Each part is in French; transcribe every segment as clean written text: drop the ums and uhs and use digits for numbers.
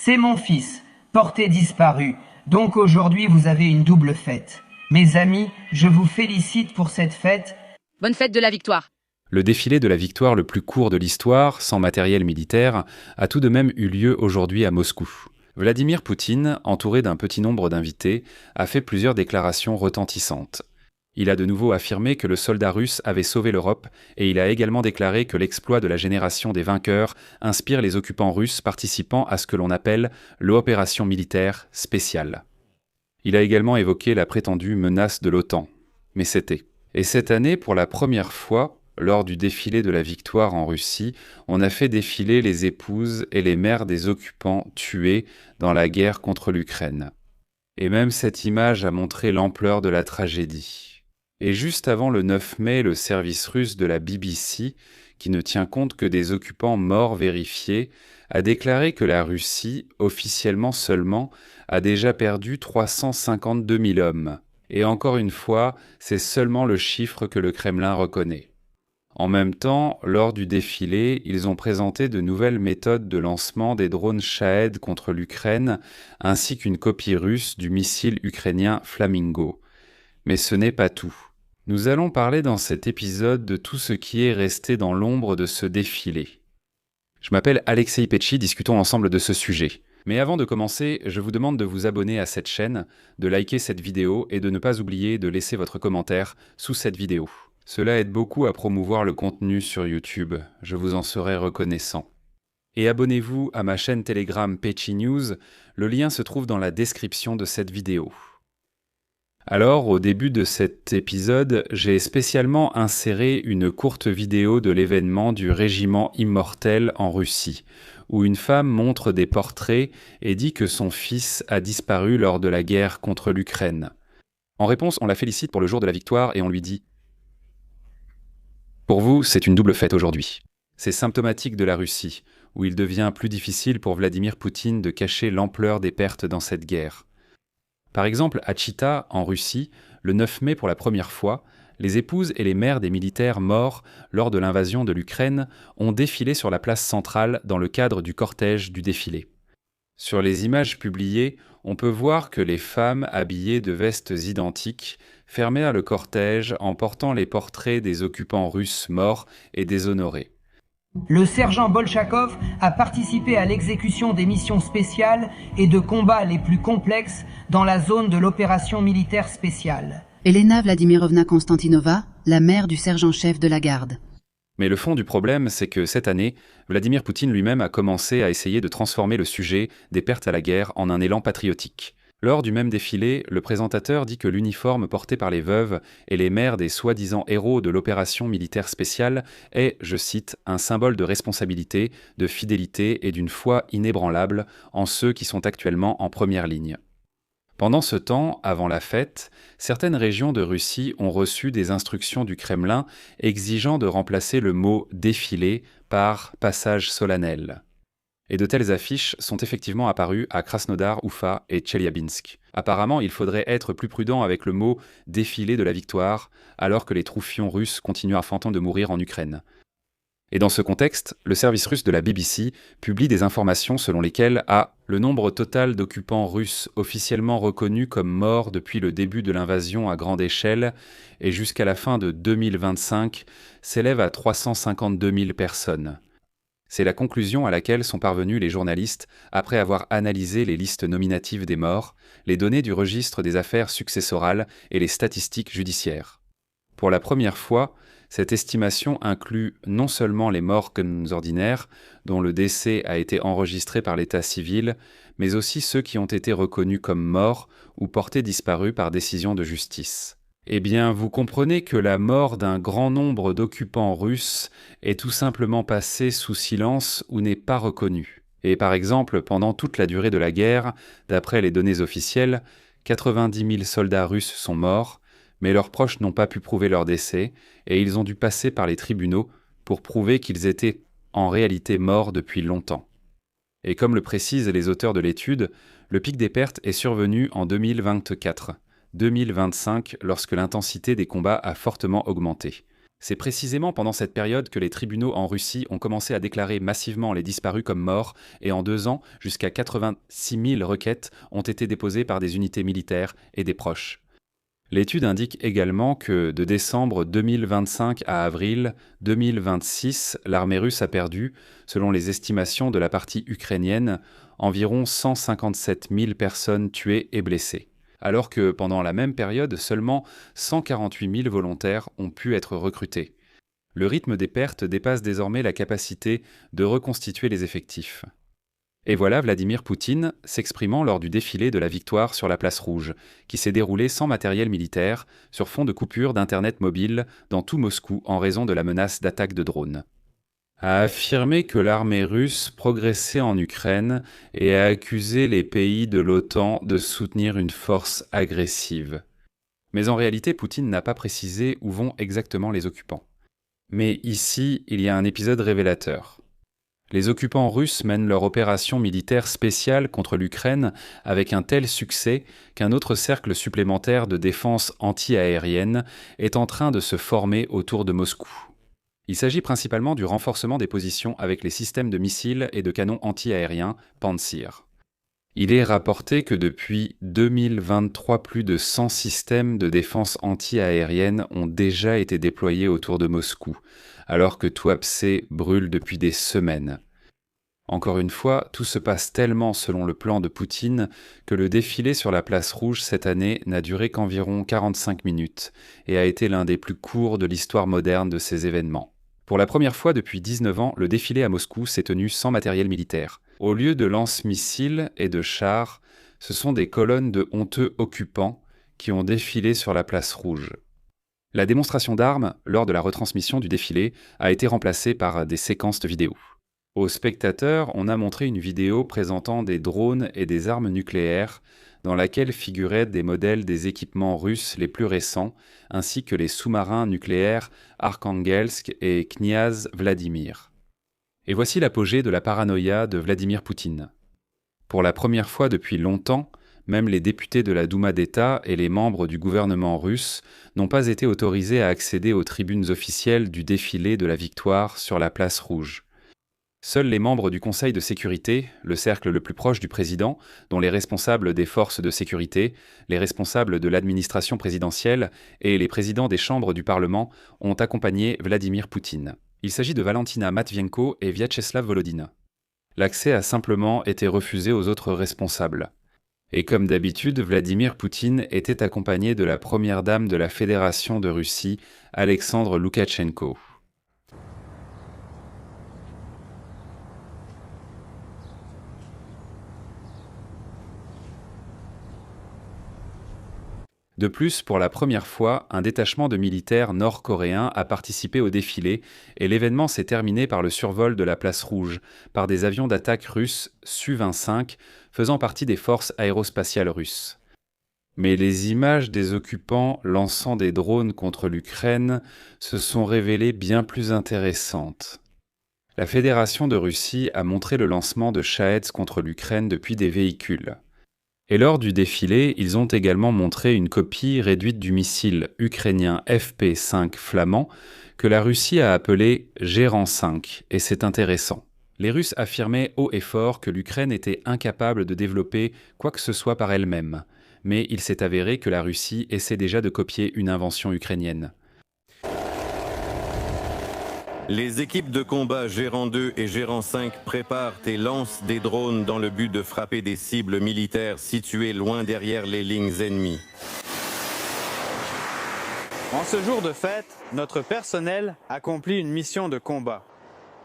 C'est mon fils, porté disparu. Donc aujourd'hui vous avez une double fête. Mes amis, je vous félicite pour cette fête. Bonne fête de la victoire. Le défilé de la victoire le plus court de l'histoire, sans matériel militaire, a tout de même eu lieu aujourd'hui à Moscou. Vladimir Poutine, entouré d'un petit nombre d'invités, a fait plusieurs déclarations retentissantes. Il a de nouveau affirmé que le soldat russe avait sauvé l'Europe et il a également déclaré que l'exploit de la génération des vainqueurs inspire les occupants russes participant à ce que l'on appelle l'opération militaire spéciale. Il a également évoqué la prétendue menace de l'OTAN. Mais c'était. Et cette année, pour la première fois, lors du défilé de la victoire en Russie, on a fait défiler les épouses et les mères des occupants tués dans la guerre contre l'Ukraine. Et même cette image a montré l'ampleur de la tragédie. Et juste avant le 9 mai, le service russe de la BBC, qui ne tient compte que des occupants morts vérifiés, a déclaré que la Russie, officiellement seulement, a déjà perdu 352 000 hommes. Et encore une fois, c'est seulement le chiffre que le Kremlin reconnaît. En même temps, lors du défilé, ils ont présenté de nouvelles méthodes de lancement des drones Shahed contre l'Ukraine, ainsi qu'une copie russe du missile ukrainien Flamingo. Mais ce n'est pas tout. Nous allons parler dans cet épisode de tout ce qui est resté dans l'ombre de ce défilé. Je m'appelle Alexei Petchi, discutons ensemble de ce sujet. Mais avant de commencer, je vous demande de vous abonner à cette chaîne, de liker cette vidéo et de ne pas oublier de laisser votre commentaire sous cette vidéo. Cela aide beaucoup à promouvoir le contenu sur YouTube, je vous en serai reconnaissant. Et abonnez-vous à ma chaîne Telegram Petchi News, le lien se trouve dans la description de cette vidéo. Alors, au début de cet épisode, j'ai spécialement inséré une courte vidéo de l'événement du régiment immortel en Russie, où une femme montre des portraits et dit que son fils a disparu lors de la guerre contre l'Ukraine. En réponse, on la félicite pour le jour de la victoire et on lui dit « Pour vous, c'est une double fête aujourd'hui. » C'est symptomatique de la Russie, où il devient plus difficile pour Vladimir Poutine de cacher l'ampleur des pertes dans cette guerre. Par exemple, à Chita, en Russie, le 9 mai pour la première fois, les épouses et les mères des militaires morts lors de l'invasion de l'Ukraine ont défilé sur la place centrale dans le cadre du cortège du défilé. Sur les images publiées, on peut voir que les femmes habillées de vestes identiques fermèrent le cortège en portant les portraits des occupants russes morts et déshonorés. Le sergent Bolchakov a participé à l'exécution des missions spéciales et de combats les plus complexes dans la zone de l'opération militaire spéciale. Elena Vladimirovna Konstantinova, la mère du sergent-chef de la garde. Mais le fond du problème, c'est que cette année, Vladimir Poutine lui-même a commencé à essayer de transformer le sujet des pertes à la guerre en un élan patriotique. Lors du même défilé, le présentateur dit que l'uniforme porté par les veuves et les mères des soi-disant héros de l'opération militaire spéciale est, je cite, un symbole de responsabilité, de fidélité et d'une foi inébranlable en ceux qui sont actuellement en première ligne. Pendant ce temps, avant la fête, certaines régions de Russie ont reçu des instructions du Kremlin exigeant de remplacer le mot « défilé » par « passage solennel ». Et de telles affiches sont effectivement apparues à Krasnodar, Oufa et Tcheliabinsk. Apparemment, il faudrait être plus prudent avec le mot « défilé de la victoire » alors que les troufions russes continuent ardemment de mourir en Ukraine. Et dans ce contexte, le service russe de la BBC publie des informations selon lesquelles le nombre total d'occupants russes officiellement reconnus comme morts depuis le début de l'invasion à grande échelle et jusqu'à la fin de 2025 s'élève à 352 000 personnes. C'est la conclusion à laquelle sont parvenus les journalistes après avoir analysé les listes nominatives des morts, les données du registre des affaires successorales et les statistiques judiciaires. Pour la première fois, cette estimation inclut non seulement les morts ordinaires, dont le décès a été enregistré par l'état civil, mais aussi ceux qui ont été reconnus comme morts ou portés disparus par décision de justice. Eh bien, vous comprenez que la mort d'un grand nombre d'occupants russes est tout simplement passée sous silence ou n'est pas reconnue. Et par exemple, pendant toute la durée de la guerre, d'après les données officielles, 90 000 soldats russes sont morts, mais leurs proches n'ont pas pu prouver leur décès, et ils ont dû passer par les tribunaux pour prouver qu'ils étaient en réalité morts depuis longtemps. Et comme le précisent les auteurs de l'étude, le pic des pertes est survenu en 2024. 2025 lorsque l'intensité des combats a fortement augmenté. C'est précisément pendant cette période que les tribunaux en Russie ont commencé à déclarer massivement les disparus comme morts, et en 2 ans, jusqu'à 86 000 requêtes ont été déposées par des unités militaires et des proches. L'étude indique également que de décembre 2025 à avril 2026, l'armée russe a perdu, selon les estimations de la partie ukrainienne, environ 157 000 personnes tuées et blessées, alors que pendant la même période, seulement 148 000 volontaires ont pu être recrutés. Le rythme des pertes dépasse désormais la capacité de reconstituer les effectifs. Et voilà Vladimir Poutine s'exprimant lors du défilé de la victoire sur la place rouge, qui s'est déroulé sans matériel militaire, sur fond de coupure d'Internet mobile dans tout Moscou en raison de la menace d'attaque de drones. A affirmé que l'armée russe progressait en Ukraine et a accusé les pays de l'OTAN de soutenir une force agressive. Mais en réalité, Poutine n'a pas précisé où vont exactement les occupants. Mais ici, il y a un épisode révélateur. Les occupants russes mènent leur opération militaire spéciale contre l'Ukraine avec un tel succès qu'un autre cercle supplémentaire de défense anti-aérienne est en train de se former autour de Moscou. Il s'agit principalement du renforcement des positions avec les systèmes de missiles et de canons anti-aériens Pantsir. Il est rapporté que depuis 2023, plus de 100 systèmes de défense anti-aérienne ont déjà été déployés autour de Moscou, alors que Tuapse brûle depuis des semaines. Encore une fois, tout se passe tellement selon le plan de Poutine que le défilé sur la place rouge cette année n'a duré qu'environ 45 minutes et a été l'un des plus courts de l'histoire moderne de ces événements. Pour la première fois depuis 19 ans, le défilé à Moscou s'est tenu sans matériel militaire. Au lieu de lance-missiles et de chars, ce sont des colonnes de honteux occupants qui ont défilé sur la place rouge. La démonstration d'armes, lors de la retransmission du défilé, a été remplacée par des séquences de vidéos. Aux spectateurs, on a montré une vidéo présentant des drones et des armes nucléaires, dans laquelle figuraient des modèles des équipements russes les plus récents, ainsi que les sous-marins nucléaires Arkhangelsk et Kniaz Vladimir. Et voici l'apogée de la paranoïa de Vladimir Poutine. Pour la première fois depuis longtemps, même les députés de la Douma d'État et les membres du gouvernement russe n'ont pas été autorisés à accéder aux tribunes officielles du défilé de la victoire sur la place rouge. Seuls les membres du Conseil de sécurité, le cercle le plus proche du président, dont les responsables des forces de sécurité, les responsables de l'administration présidentielle et les présidents des chambres du Parlement ont accompagné Vladimir Poutine. Il s'agit de Valentina Matvienko et Vyacheslav Volodine. L'accès a simplement été refusé aux autres responsables. Et comme d'habitude, Vladimir Poutine était accompagné de la première dame de la Fédération de Russie, Alexandre Loukachenko. De plus, pour la première fois, un détachement de militaires nord-coréens a participé au défilé et l'événement s'est terminé par le survol de la place rouge par des avions d'attaque russes Su-25 faisant partie des forces aérospatiales russes. Mais les images des occupants lançant des drones contre l'Ukraine se sont révélées bien plus intéressantes. La Fédération de Russie a montré le lancement de Shaheds contre l'Ukraine depuis des véhicules. Et lors du défilé, ils ont également montré une copie réduite du missile ukrainien FP5 flamand que la Russie a appelé Gérant 5, et c'est intéressant. Les Russes affirmaient haut et fort que l'Ukraine était incapable de développer quoi que ce soit par elle-même, mais il s'est avéré que la Russie essaie déjà de copier une invention ukrainienne. Les équipes de combat Gérant 2 et Gérant 5 préparent et lancent des drones dans le but de frapper des cibles militaires situées loin derrière les lignes ennemies. En ce jour de fête, notre personnel accomplit une mission de combat.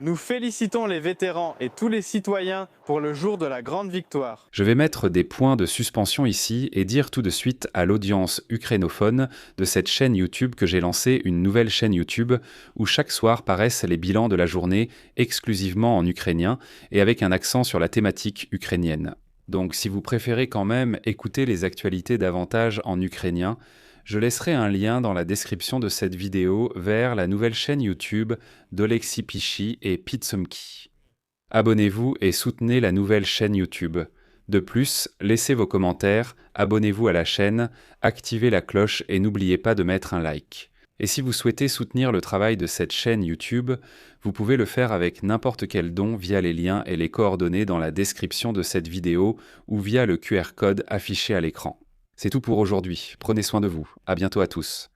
Nous félicitons les vétérans et tous les citoyens pour le jour de la grande victoire. Je vais mettre des points de suspension ici et dire tout de suite à l'audience ukrainophone de cette chaîne YouTube que j'ai lancé une nouvelle chaîne YouTube où chaque soir paraissent les bilans de la journée exclusivement en ukrainien et avec un accent sur la thématique ukrainienne. Donc si vous préférez quand même écouter les actualités davantage en ukrainien, je laisserai un lien dans la description de cette vidéo vers la nouvelle chaîne YouTube d'Oleksii Pichi et Pitsumki. Abonnez-vous et soutenez la nouvelle chaîne YouTube. De plus, laissez vos commentaires, abonnez-vous à la chaîne, activez la cloche et n'oubliez pas de mettre un like. Et si vous souhaitez soutenir le travail de cette chaîne YouTube, vous pouvez le faire avec n'importe quel don via les liens et les coordonnées dans la description de cette vidéo ou via le QR code affiché à l'écran. C'est tout pour aujourd'hui. Prenez soin de vous. À bientôt à tous.